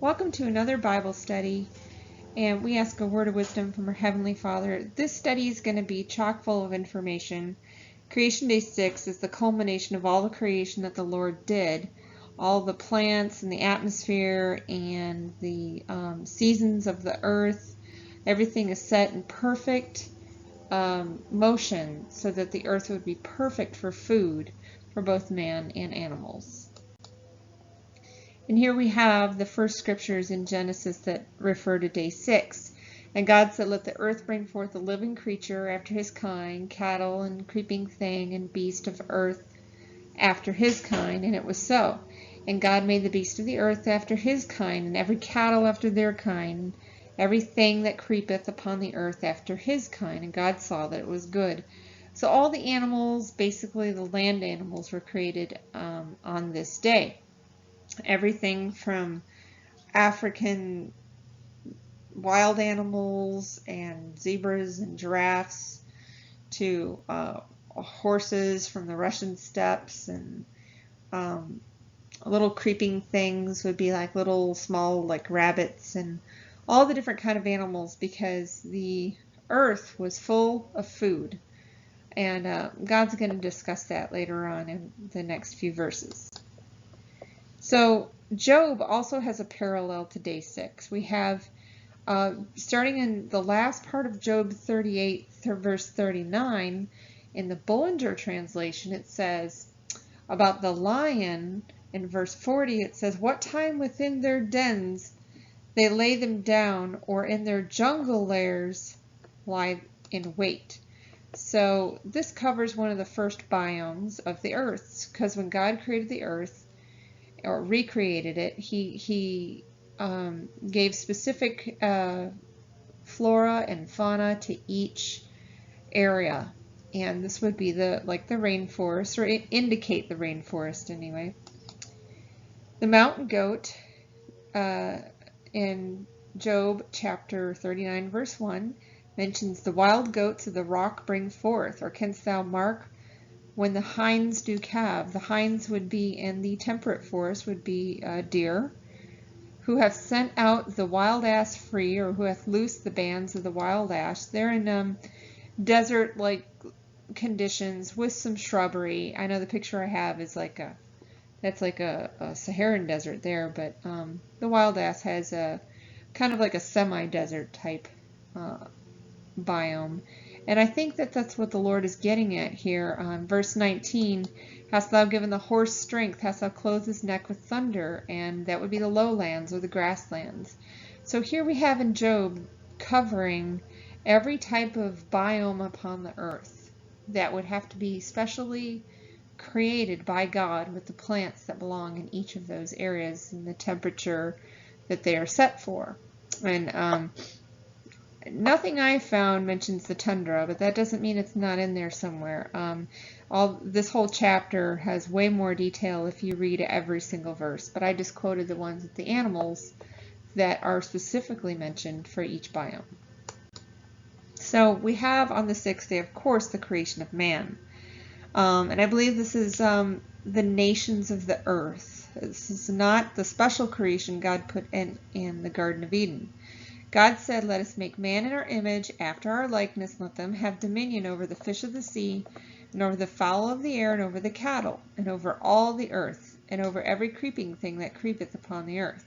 Welcome to another Bible study, and we ask a word of wisdom from our Heavenly Father. This study is going to be chock full of information. Creation Day 6 is the culmination of all the creation that the Lord did. All the plants and the atmosphere and the seasons of the earth. Everything is set in perfect motion so that the earth would be perfect for food for both man and animals. And here we have the first scriptures in Genesis that refer to day 6. And God said, "Let the earth bring forth a living creature after his kind, cattle and creeping thing and beast of earth after his kind." And it was so. And God made the beast of the earth after his kind, and every cattle after their kind, everything that creepeth upon the earth after his kind. And God saw that it was good. So all the animals, basically the land animals, were created on this day. Everything from African wild animals and zebras and giraffes to horses from the Russian steppes, and little creeping things would be like little small like rabbits, and all the different kind of animals, because the earth was full of food. And God's going to discuss that later on in the next few verses. So Job also has a parallel to day 6. We have, starting in the last part of Job 38, verse 39, in the Bullinger translation, it says about the lion. In verse 40, it says, "What time within their dens they lay them down, or in their jungle lairs lie in wait." So this covers one of the first biomes of the earth, because when God created the earth, or recreated it, he gave specific flora and fauna to each area, and this would be the rainforest, or indicate the rainforest anyway. The mountain goat in Job chapter 39 verse 1 mentions, "The wild goats of the rock bring forth, or canst thou mark when the hinds do calve?" The hinds would be in the temperate forest, would be deer. "Who hath sent out the wild ass free," or who hath loosed the bands of the wild ass. They're in desert-like conditions with some shrubbery. I know the picture I have is that's like a Saharan desert there, but the wild ass has a kind of like a semi-desert type biome. And I think that that's what the Lord is getting at here on verse 19. "Hast thou given the horse strength? Hast thou clothed his neck with thunder?" And that would be the lowlands or the grasslands. So here we have in Job covering every type of biome upon the earth that would have to be specially created by God, with the plants that belong in each of those areas and the temperature that they are set for. And nothing I found mentions the tundra, but that doesn't mean it's not in there somewhere. This whole chapter has way more detail if you read every single verse, but I just quoted the ones with the animals that are specifically mentioned for each biome. So we have on the 6th day, of course, the creation of man. And I believe this is the nations of the earth. This is not the special creation God put in the Garden of Eden. God said, "Let us make man in our image, after our likeness. Let them have dominion over the fish of the sea, and over the fowl of the air, and over the cattle, and over all the earth, and over every creeping thing that creepeth upon the earth."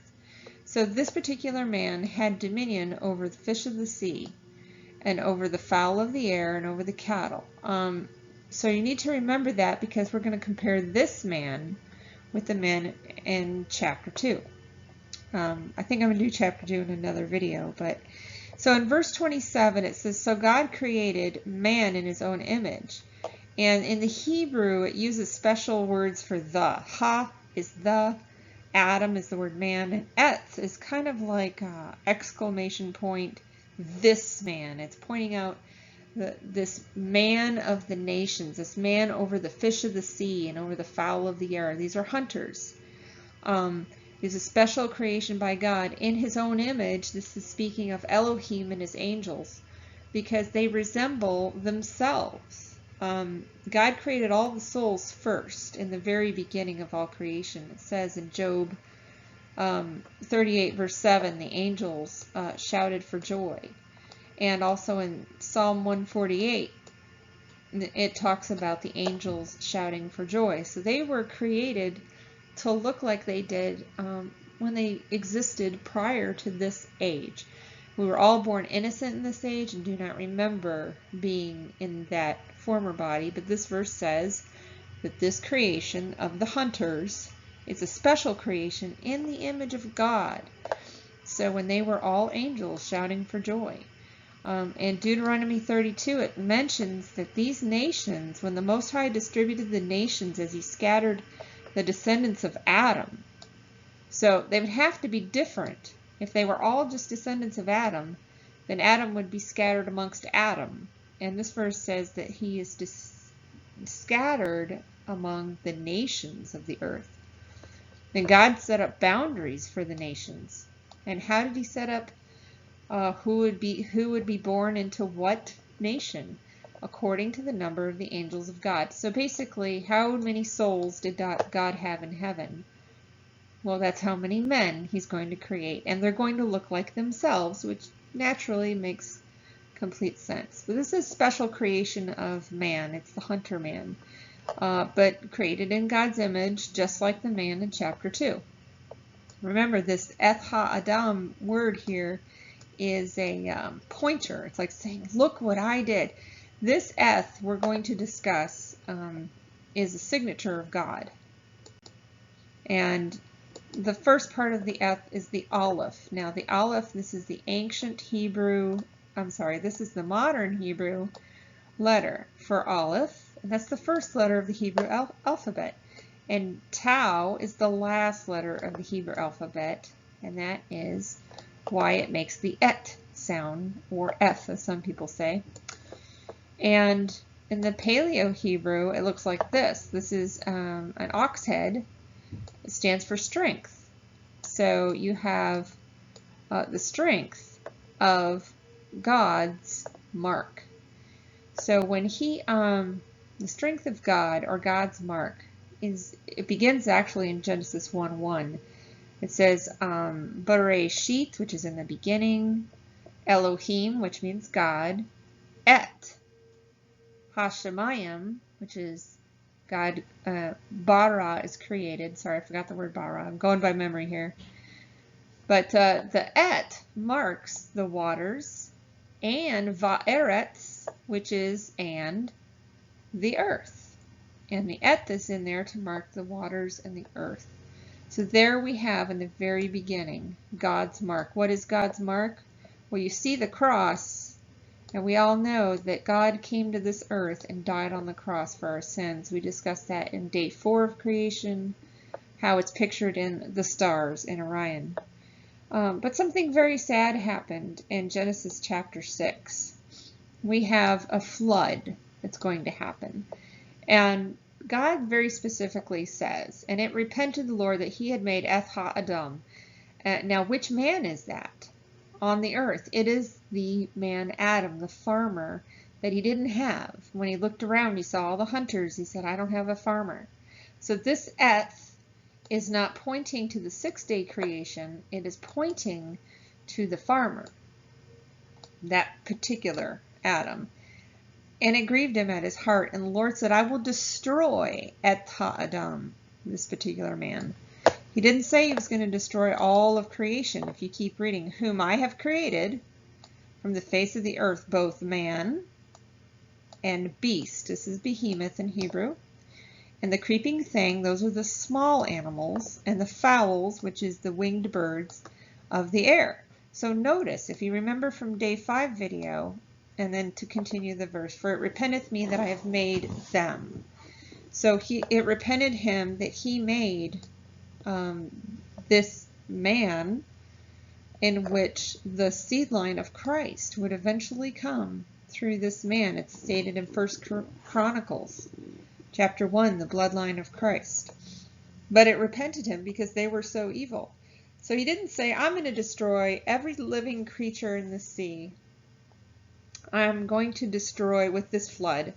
So this particular man had dominion over the fish of the sea, and over the fowl of the air, and over the cattle. So you need to remember that, because we're going to compare this man with the men in chapter 2. I think I'm going to do chapter 2 in another video. But so in verse 27 it says, "So God created man in his own image." And in the Hebrew it uses special words for the. Ha is the, Adam is the word man, and etz is kind of like exclamation point, this man. It's pointing out this man of the nations, this man over the fish of the sea and over the fowl of the air. These are hunters. Is a special creation by God in his own image. This is speaking of Elohim and his angels, because they resemble themselves. God created all the souls first in the very beginning of all creation. It says in Job 38 verse 7, the angels shouted for joy. And also in Psalm 148, it talks about the angels shouting for joy. So they were created to look like they did when they existed prior to this age. We were all born innocent in this age and do not remember being in that former body, but this verse says that this creation of the hunters is a special creation in the image of God. So when they were all angels shouting for joy. In Deuteronomy 32, it mentions that these nations, when the Most High distributed the nations as he scattered the descendants of Adam, so they would have to be different. If they were all just descendants of Adam, then Adam would be scattered amongst Adam. And this verse says that he is scattered among the nations of the earth. Then God set up boundaries for the nations. And how did he set up who would be born into what nation? According to the number of the angels of God. So basically, how many souls did God have in heaven? Well, that's how many men he's going to create. And they're going to look like themselves, which naturally makes complete sense. But this is a special creation of man. It's the hunter man. But created in God's image, just like the man in chapter 2. Remember, this eth ha-adam word here is a pointer. It's like saying, look what I did. This eth we're going to discuss is a signature of God. And the first part of the eth is the aleph. Now the aleph, this is the ancient Hebrew, this is the modern Hebrew letter for aleph. And that's the first letter of the Hebrew alphabet. And tau is the last letter of the Hebrew alphabet. And that is why it makes the et sound, or eth as some people say. And in the Paleo Hebrew, it looks like this. This is an ox head. It stands for strength. So you have the strength of God's mark. So when the strength of God, or God's mark, it begins actually in Genesis 1:1. It says, Bereshit, which is in the beginning, Elohim, which means God, Et, Hashemayim, which is God, bara is created. Sorry, I forgot the word bara. I'm going by memory here. But the et marks the waters, and va'eretz, which is and the earth. And the et is in there to mark the waters and the earth. So there we have in the very beginning God's mark. What is God's mark? Well, you see the cross, and we all know that God came to this earth and died on the cross for our sins. We discussed that in day 4 of creation, how it's pictured in the stars in Orion. But something very sad happened in Genesis chapter 6. We have a flood that's going to happen. And God very specifically says, and it repented the Lord that he had made eth ha-adam. Now, which man is that on the earth? It is the man Adam, the farmer that he didn't have. When he looked around, he saw all the hunters. He said, I don't have a farmer. So this eth is not pointing to the 6-day creation. It is pointing to the farmer, that particular Adam. And it grieved him at his heart. And the Lord said, I will destroy et ha-adam, this particular man. He didn't say he was going to destroy all of creation. If you keep reading, whom I have created from the face of the earth, both man and beast. This is behemoth in Hebrew. And the creeping thing, those are the small animals, and the fowls, which is the winged birds of the air. So notice, if you remember from day 5 video, and then to continue the verse, for it repenteth me that I have made them. So it repented him that he made this man, in which the seed line of Christ would eventually come through this man. It's stated in 1 Chronicles chapter 1, the bloodline of Christ. But it repented him because they were so evil. So he didn't say, I'm going to destroy every living creature in the sea. I'm going to destroy with this flood.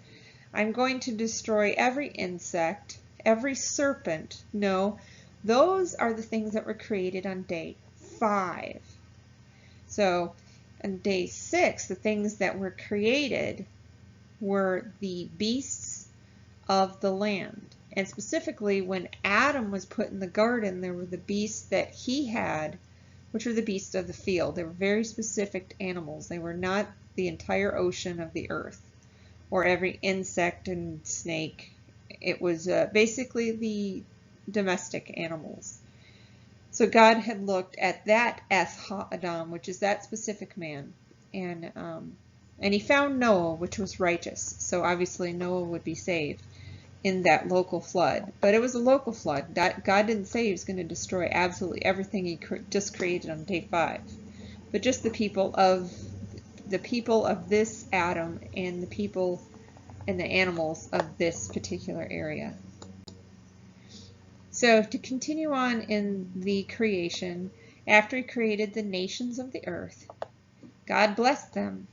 I'm going to destroy every insect, every serpent. No, Those are the things that were created on day 5. So on day 6, the things that were created were the beasts of the land. And specifically, when Adam was put in the garden, there were the beasts that he had, which were the beasts of the field. They were very specific animals. They were not the entire ocean of the earth or every insect and snake. It was basically the domestic animals. So God had looked at that Es Ha-Adam, which is that specific man, and he found Noah, which was righteous. So obviously Noah would be saved in that local flood. But it was a local flood. God didn't say he was going to destroy absolutely everything he just created on day 5, but just the people of this Adam and the people and the animals of this particular area. So to continue on in the creation, after he created the nations of the earth, God blessed them.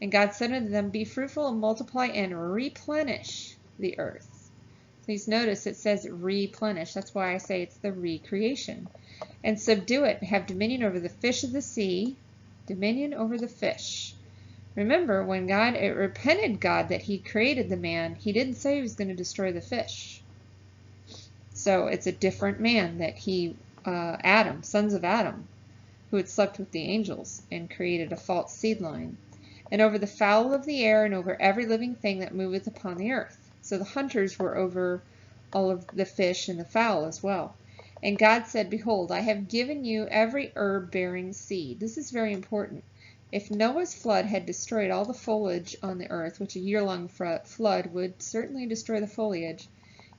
And God said unto them, Be fruitful and multiply and replenish the earth. Please notice it says replenish. That's why I say it's the recreation. And subdue it, and have dominion over the fish of the sea, dominion over the fish. Remember, when it repented God that he created the man, he didn't say he was going to destroy the fish. So it's a different man that Adam, sons of Adam, who had slept with the angels and created a false seed line. And over the fowl of the air and over every living thing that moveth upon the earth. So the hunters were over all of the fish and the fowl as well. And God said, Behold, I have given you every herb bearing seed. This is very important. If Noah's flood had destroyed all the foliage on the earth, which a year-long flood would certainly destroy the foliage,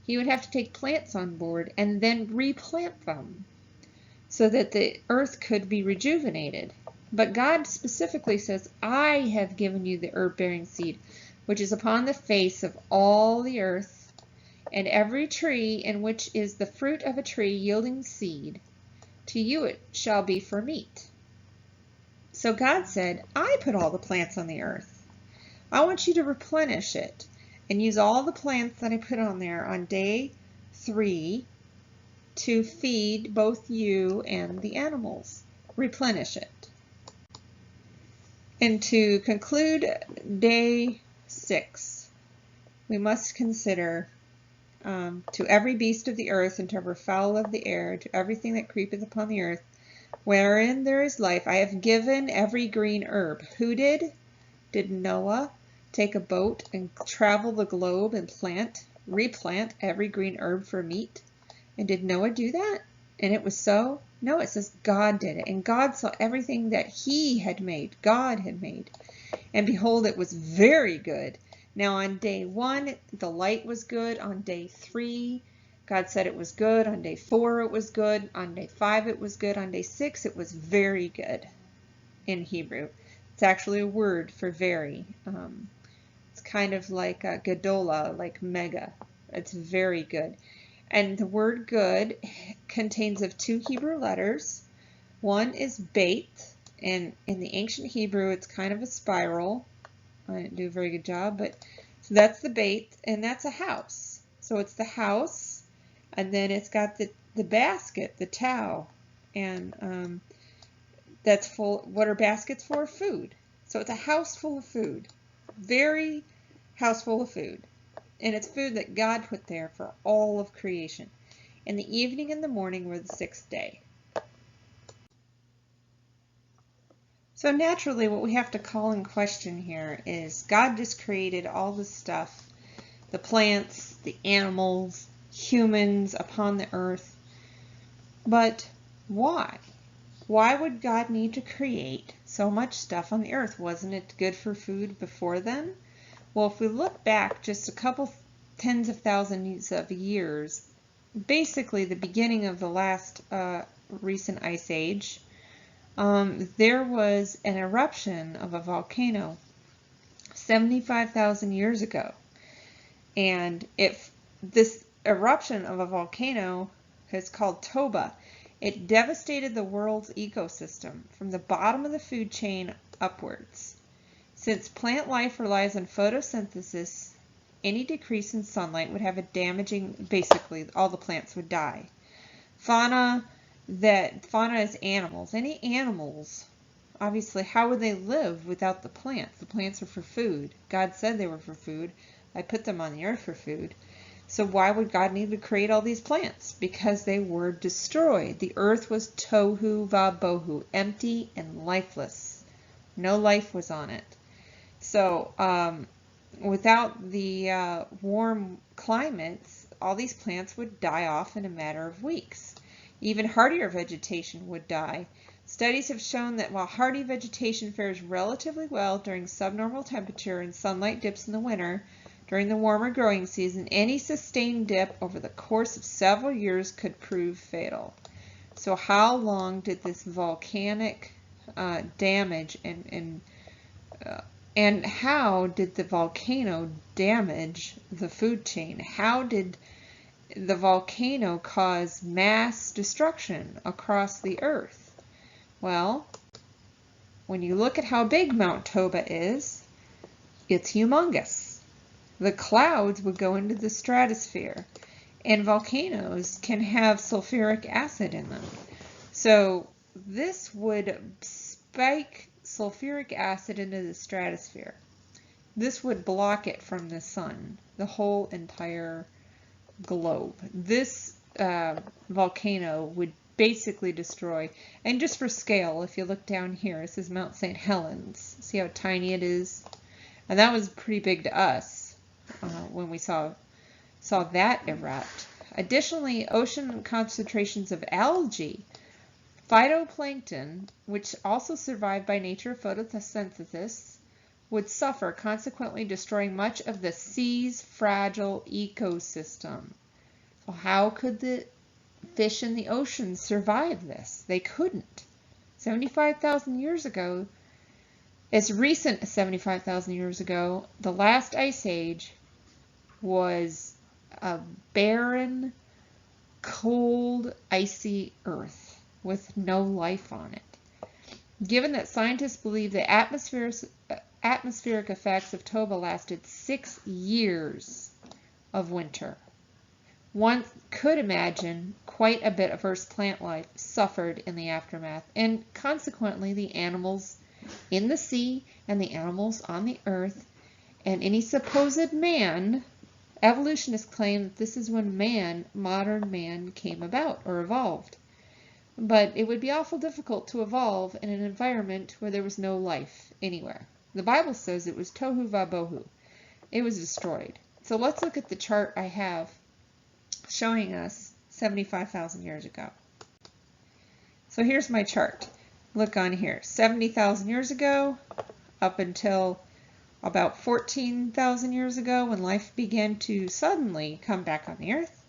he would have to take plants on board and then replant them so that the earth could be rejuvenated. But God specifically says, I have given you the herb-bearing seed, which is upon the face of all the earth, and every tree in which is the fruit of a tree yielding seed. To you it shall be for meat. So God said, I put all the plants on the earth. I want you to replenish it and use all the plants that I put on there on day 3 to feed both you and the animals. Replenish it. And to conclude day 6, we must consider to every beast of the earth and to every fowl of the air, to everything that creepeth upon the earth, wherein there is life, I have given every green herb. Who did? Did Noah take a boat and travel the globe and replant every green herb for meat? And did Noah do that? And it was so? No, it says God did it. And God saw everything that he had made, God had made. And behold, it was very good. Now on day 1, the light was good. On day 3, God said it was good. On day 4, it was good. On day 5, it was good. On day 6, it was very good in Hebrew. It's actually a word for very. It's kind of like gadola, like mega. It's very good. And the word good contains of 2 Hebrew letters. One is bait, and in the ancient Hebrew, it's kind of a spiral. I didn't do a very good job, but so that's the bait, and that's a house. So it's the house, and then it's got the basket, the towel, and that's full. What are baskets for? Food. So it's a house full of food, very house full of food, and it's food that God put there for all of creation. And the evening and the morning were the 6th day. So naturally, what we have to call in question here is God just created all this stuff, the plants, the animals, humans upon the earth. But why? Why would God need to create so much stuff on the earth? Wasn't it good for food before then? Well, if we look back just a couple tens of thousands of years, basically the beginning of the last recent ice age, there was an eruption of a volcano 75,000 years ago. And if this eruption of a volcano is called Toba, it devastated the world's ecosystem from the bottom of the food chain upwards. Since plant life relies on photosynthesis, any decrease in sunlight would have a damaging, basically all the plants would die. Fauna is animals. Any animals, obviously, how would they live without the plants? The plants are for food. God said they were for food. I put them on the earth for food. So why would God need to create all these plants? Because they were destroyed. The earth was tohu vabohu, empty and lifeless. No life was on it. So without the warm climates, all these plants would die off in a matter of weeks. Even hardier vegetation would die. Studies have shown that while hardy vegetation fares relatively well during subnormal temperature and sunlight dips in the winter, during the warmer growing season, any sustained dip over the course of several years could prove fatal. So how long did this volcanic damage and how did the volcano damage the food chain? How did the volcano cause mass destruction across the earth? Well, when you look at how big Mount Toba is, it's humongous. The clouds would go into the stratosphere, and volcanoes can have sulfuric acid in them. So this would spike sulfuric acid into the stratosphere. This would block it from the sun, the whole entire globe. This volcano would basically destroy, and just for scale, if you look down here, this is Mount St. Helens. See how tiny it is? And that was pretty big to us when we saw that erupt. Additionally, ocean concentrations of algae, phytoplankton, which also survive by nature of photosynthesis, would suffer, consequently destroying much of the sea's fragile ecosystem. Well, how could the fish in the ocean survive this? They couldn't. 75,000 years ago, as recent as 75,000 years ago, the last ice age was a barren, cold, icy earth with no life on it. Given that scientists believe the atmospheric effects of Toba lasted 6 years of winter, one could imagine quite a bit of Earth's plant life suffered in the aftermath, and consequently the animals in the sea and the animals on the earth, and any supposed man. Evolutionists claim that this is when modern man came about or evolved. But it would be awful difficult to evolve in an environment where there was no life anywhere. The Bible says it was tohu vabohu. It was destroyed. So let's look at the chart I have showing us 75,000 years ago. So here's my chart. Look on here. 70,000 years ago up until about 14,000 years ago when life began to suddenly come back on the earth.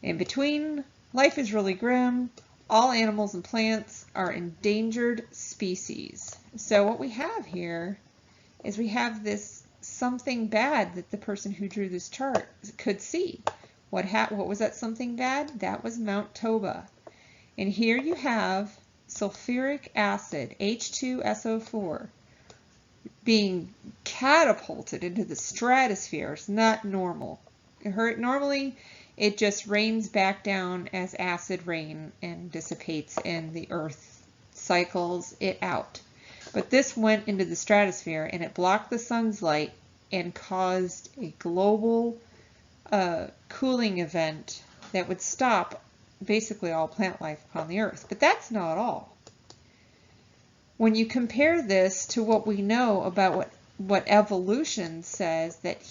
In between, life is really grim. All animals and plants are endangered species. So what we have here is we have this something bad that the person who drew this chart could see. What was that something bad? That was Mount Toba. And here you have sulfuric acid, H2SO4, being catapulted into the stratosphere. It's not normal. Normally, it just rains back down as acid rain and dissipates, and the earth cycles it out. But this went into the stratosphere, and it blocked the sun's light and caused a global cooling event that would stop basically all plant life upon the earth. But that's not all. When you compare this to what we know about what evolution says, that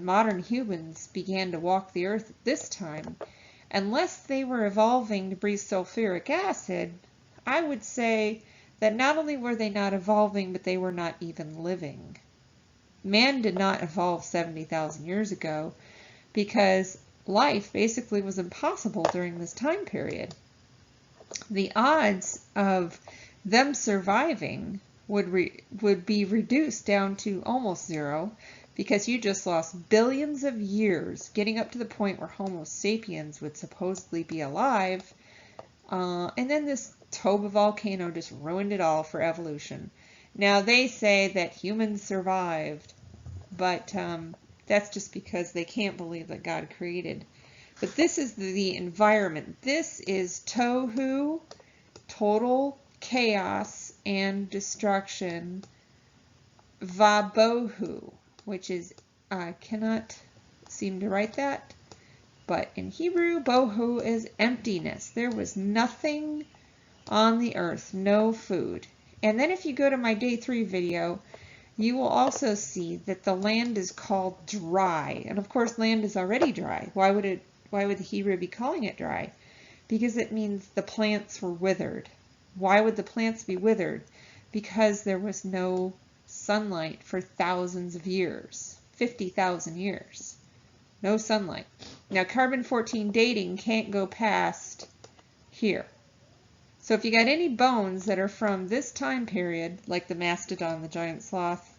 modern humans began to walk the earth at this time, unless they were evolving to breathe sulfuric acid, I would say that not only were they not evolving, but they were not even living. Man did not evolve 70,000 years ago because life basically was impossible during this time period. The odds of them surviving would be reduced down to almost zero, because you just lost billions of years getting up to the point where Homo sapiens would supposedly be alive, and then this Toba volcano just ruined it all for evolution. Now they say that humans survived, but that's just because they can't believe that God created But this is the environment. This is tohu, total chaos and destruction, vabohu, which is, I cannot seem to write that, but in Hebrew, bohu is emptiness. There was nothing on the earth, no food. And then if you go to my day 3 video, you will also see that the land is called dry. And of course, land is already dry. Why would the Hebrew be calling it dry? Because it means the plants were withered. Why would the plants be withered? Because there was no sunlight for thousands of years, 50,000 years. No sunlight. Now, carbon-14 dating can't go past here. So if you got any bones that are from this time period, like the mastodon, the giant sloth,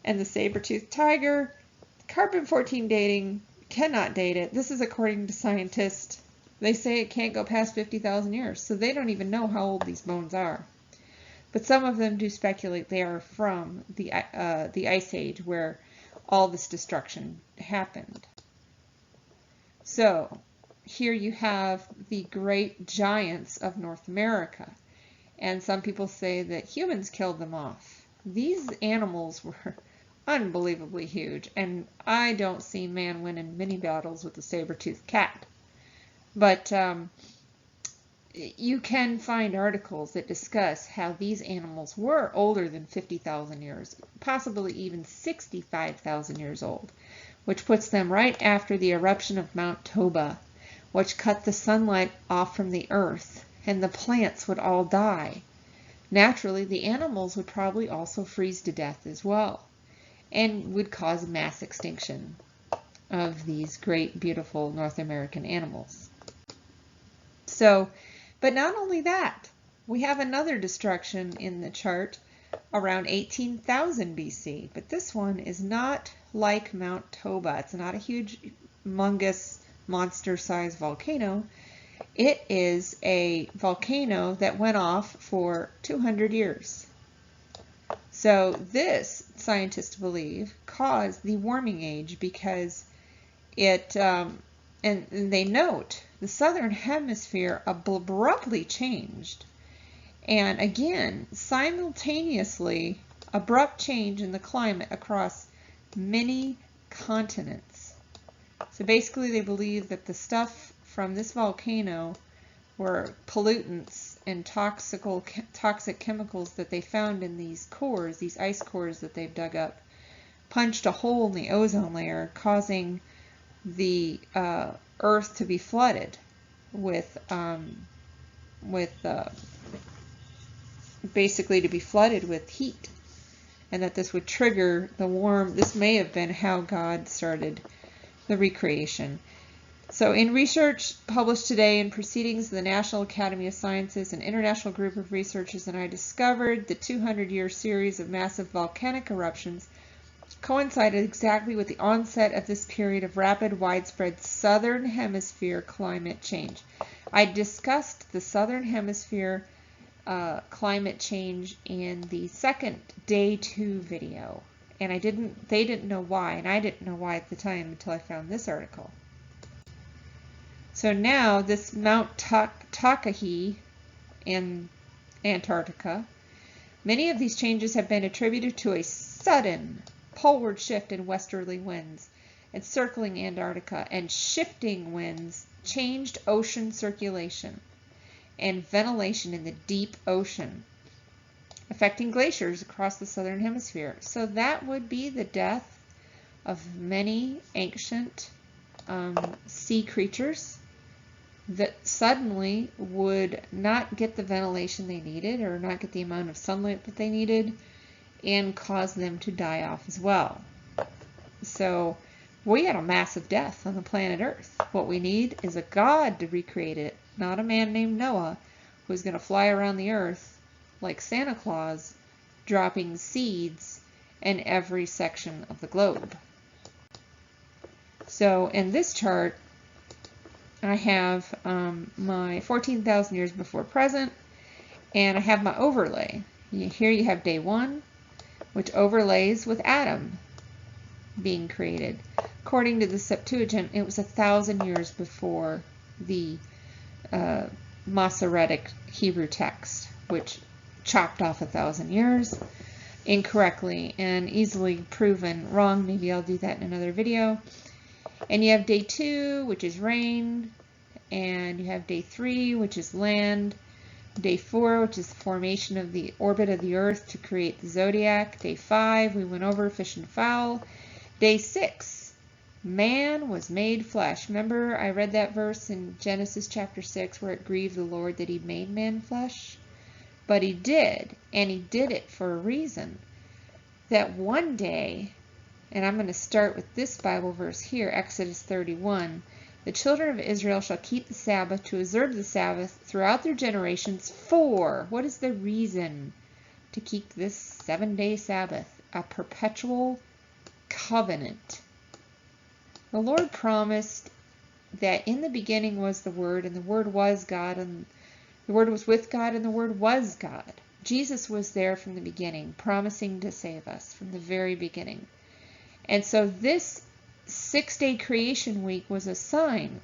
and the saber-toothed tiger, carbon-14 dating cannot date it. This is according to scientists. They say it can't go past 50,000 years, so they don't even know how old these bones are. But some of them do speculate they are from the Ice Age, where all this destruction happened. So here you have the great giants of North America, and some people say that humans killed them off. These animals were unbelievably huge, and I don't see man winning many battles with a saber-toothed cat. But you can find articles that discuss how these animals were older than 50,000 years, possibly even 65,000 years old, which puts them right after the eruption of Mount Toba, which cut the sunlight off from the earth, and the plants would all die. Naturally, the animals would probably also freeze to death as well, and would cause mass extinction of these great, beautiful North American animals. So, but not only that, we have another destruction in the chart around 18,000 BC, but this one is not like Mount Toba. It's not a huge, humongous, monster-sized volcano. It is a volcano that went off for 200 years. So this, scientists believe, caused the warming age because it, and they note, the southern hemisphere abruptly changed. And again, simultaneously, abrupt change in the climate across many continents. So basically they believe that the stuff from this volcano were pollutants and toxic chemicals that they found in these cores, these ice cores that they've dug up, punched a hole in the ozone layer, causing the Earth to be flooded basically to be flooded with heat, and that this would trigger the warm. This may have been how God started the recreation. So in research published today in Proceedings of the National Academy of Sciences, an international group of researchers and I discovered the 200-year series of massive volcanic eruptions coincided exactly with the onset of this period of rapid, widespread southern hemisphere climate change. I discussed the southern hemisphere climate change in the second day 2 video, and they didn't know why, and I didn't know why at the time until I found this article. So now this Mount Takahi in Antarctica, many of these changes have been attributed to a sudden poleward shift in westerly winds encircling Antarctica, and shifting winds changed ocean circulation and ventilation in the deep ocean, affecting glaciers across the southern hemisphere. So that would be the death of many ancient sea creatures that suddenly would not get the ventilation they needed, or not get the amount of sunlight that they needed, and cause them to die off as well. So we had a massive death on the planet Earth. What we need is a God to recreate it, not a man named Noah who's going to fly around the earth like Santa Claus, dropping seeds in every section of the globe. So in this chart, I have my 14,000 years before present, and I have my overlay. Here you have day 1, which overlays with Adam. being created. According to the Septuagint, it was 1,000 years before the Masoretic Hebrew text, which chopped off 1,000 years incorrectly and easily proven wrong. Maybe I'll do that in another video. And you have day 2, which is rain, and you have day 3, which is land, day 4, which is the formation of the orbit of the earth to create the zodiac, day 5, we went over fish and fowl, day 6, man was made flesh. Remember I read that verse in Genesis chapter 6 where it grieved the Lord that he made man flesh? But he did, and he did it for a reason. That one day, and I'm going to start with this Bible verse here, Exodus 31, the children of Israel shall keep the Sabbath to observe the Sabbath throughout their generations for, what is the reason to keep this 7-day Sabbath? A perpetual covenant. The Lord promised that in the beginning was the Word, and the Word was God, and the Word was with God, and the Word was God. Jesus was there from the beginning, promising to save us from the very beginning. And so this 6-day creation week was a sign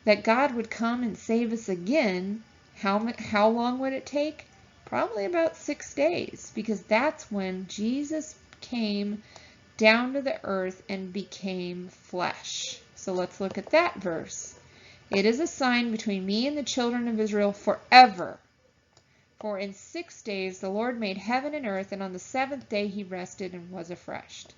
that God would come and save us again. How long would it take? Probably about 6 days, because that's when Jesus came down to the earth and became flesh. So let's look at that verse. It is a sign between me and the children of Israel forever. For in 6 days the Lord made heaven and earth, and on the 7th day he rested and was refreshed.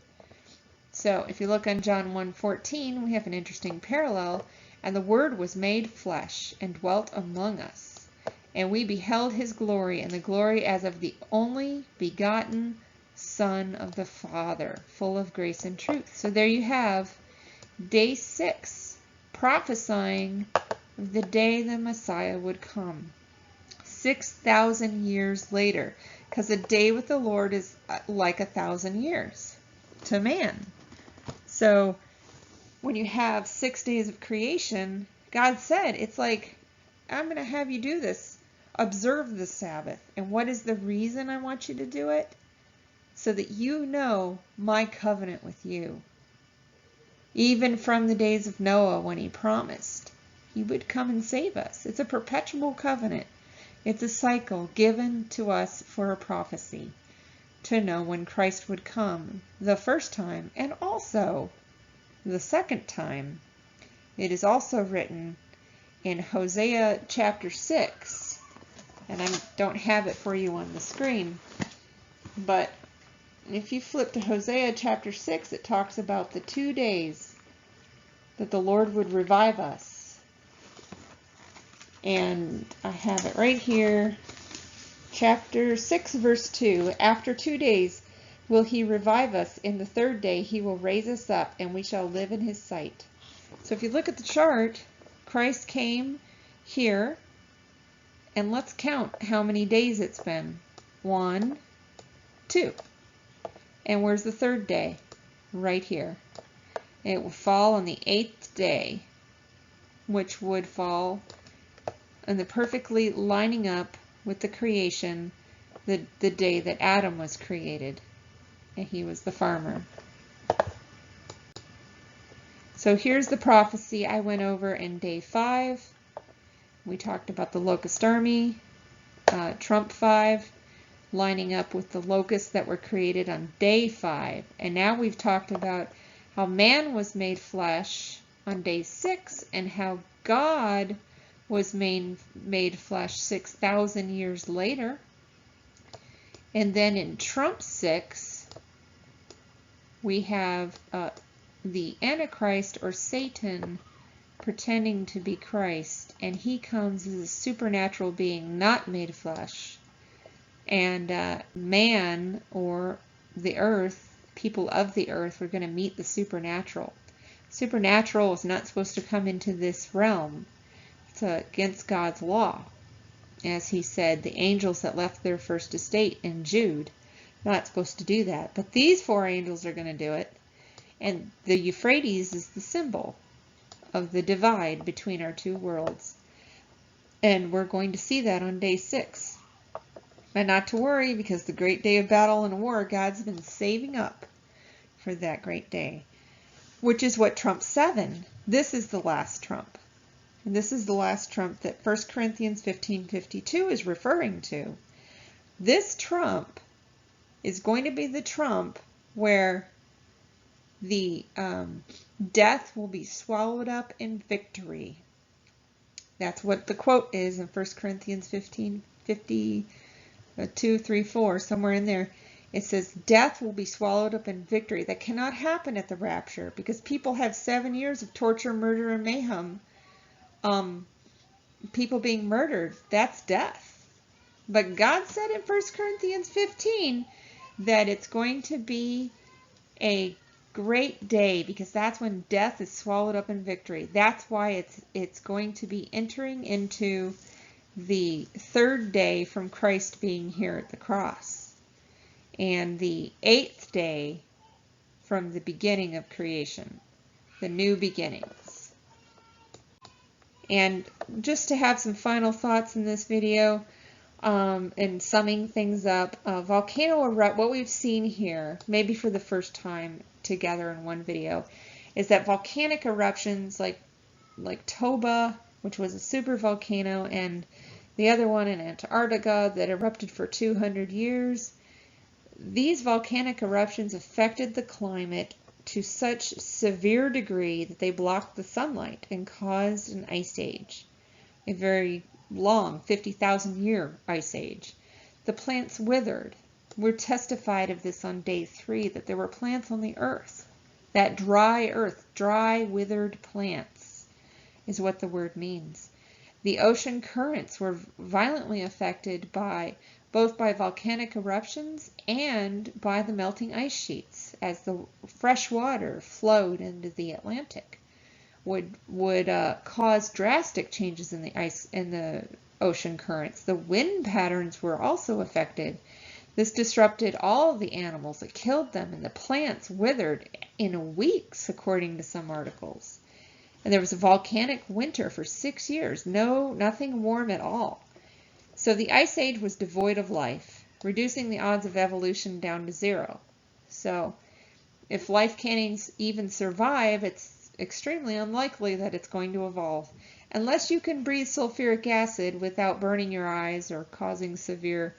So if you look on John 1:14, we have an interesting parallel. And the Word was made flesh and dwelt among us. And we beheld his glory, and the glory as of the only begotten Son of the Father, full of grace and truth. So there you have day 6, prophesying of the day the Messiah would come. 6,000 years later, because a day with the Lord is like 1,000 years to man. So when you have 6 days of creation, God said, it's like, I'm going to have you do this. Observe the Sabbath. And what is the reason I want you to do it? So that you know my covenant with you. Even from the days of Noah, when he promised he would come and save us. It's a perpetual covenant. It's a cycle given to us for a prophecy to know when Christ would come the first time and also the second time. It is also written in Hosea chapter 6, and I don't have it for you on the screen, but if you flip to Hosea chapter 6, it talks about the 2 days that the Lord would revive us. And I have it right here, chapter 6, verse 2. After 2 days will he revive us. In the 3rd day he will raise us up, and we shall live in his sight. So if you look at the chart, Christ came here, and let's count how many days it's been. 1, 2. And where's the 3rd day? Right here. It will fall on the 8th day, which would fall and the perfectly lining up with the creation, the day that Adam was created, and he was the farmer. So here's the prophecy I went over in day 5. We talked about the locust army, Trump 5, lining up with the locusts that were created on day 5. And now we've talked about how man was made flesh on day 6 and how God was made flesh 6,000 years later. And then in Trump 6, we have the Antichrist or Satan pretending to be Christ, and he comes as a supernatural being not made flesh. And man or the earth, people of the earth, were going to meet the supernatural. Supernatural is not supposed to come into this realm. It's against God's law. As he said, the angels that left their first estate in Jude, not supposed to do that. But these 4 angels are going to do it. And the Euphrates is the symbol of the divide between our 2 worlds. And we're going to see that on day 6. And not to worry, because the great day of battle and war, God's been saving up for that great day, which is what trump 7. This is the last trump. And this is the last trump that 1 Corinthians 15:52 is referring to. This trump is going to be the trump where the death will be swallowed up in victory. That's what the quote is in 1 Corinthians 15:52, 3, 4, somewhere in there. It says, death will be swallowed up in victory. That cannot happen at the rapture because people have 7 years of torture, murder, and mayhem. People being murdered, that's death. But God said in 1 Corinthians 15 that it's going to be a great day because that's when death is swallowed up in victory. That's why it's going to be entering into the 3rd day from Christ being here at the cross, and the 8th day from the beginning of creation, the new beginnings. And just to have some final thoughts in this video, and summing things up, volcano erupt. What we've seen here, maybe for the first time together in one video, is that volcanic eruptions like Toba, which was a super volcano, and the other one in Antarctica that erupted for 200 years. These volcanic eruptions affected the climate to such severe degree that they blocked the sunlight and caused an ice age, a very long 50,000 year ice age. The plants withered. We're testified of this on day 3, that there were plants on the earth. That dry earth, dry withered plants is what the word means. The ocean currents were violently affected both by volcanic eruptions and by the melting ice sheets as the fresh water flowed into the Atlantic. Would cause drastic changes in the ocean currents. The wind patterns were also affected. This disrupted all the animals. It killed them, and the plants withered in weeks, according to some articles. And there was a volcanic winter for 6 years. Nothing warm at all. So the Ice Age was devoid of life, reducing the odds of evolution down to 0. So if life can't even survive, it's extremely unlikely that it's going to evolve. Unless you can breathe sulfuric acid without burning your eyes or causing severe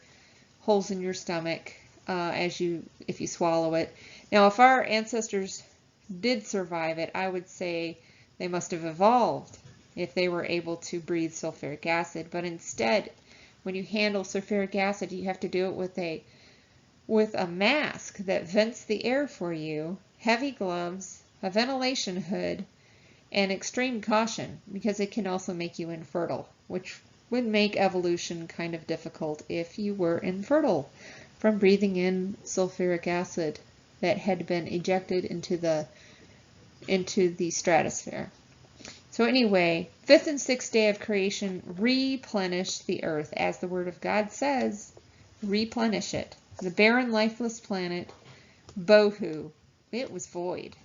holes in your stomach if you swallow it. Now, if our ancestors did survive it, I would say they must have evolved if they were able to breathe sulfuric acid. But instead, when you handle sulfuric acid, you have to do it with a mask that vents the air for you, heavy gloves, a ventilation hood, and extreme caution, because it can also make you infertile, which would make evolution kind of difficult if you were infertile from breathing in sulfuric acid that had been ejected into the stratosphere. So anyway, 5th and 6th day of creation replenish the earth, as the Word of God says, replenish it. The barren, lifeless planet, bohu, it was void.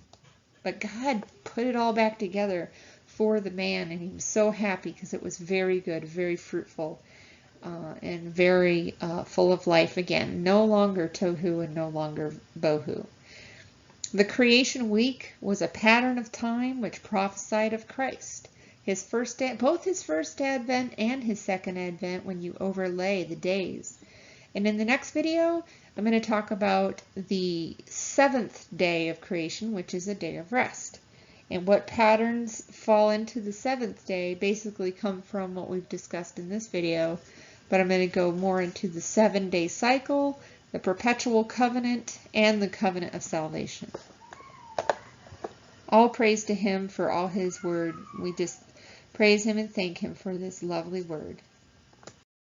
But God put it all back together for the man, and he was so happy because it was very good, very fruitful, and very full of life again. No longer tohu and no longer bohu. The creation week was a pattern of time which prophesied of Christ. Both his first advent and his second advent, when you overlay the days. And in the next video, I'm going to talk about the 7th day of creation, which is a day of rest. And what patterns fall into the 7th day basically come from what we've discussed in this video. But I'm going to go more into the 7-day cycle, the perpetual covenant, and the covenant of salvation. All praise to him for all his word. We just praise him and thank him for this lovely word.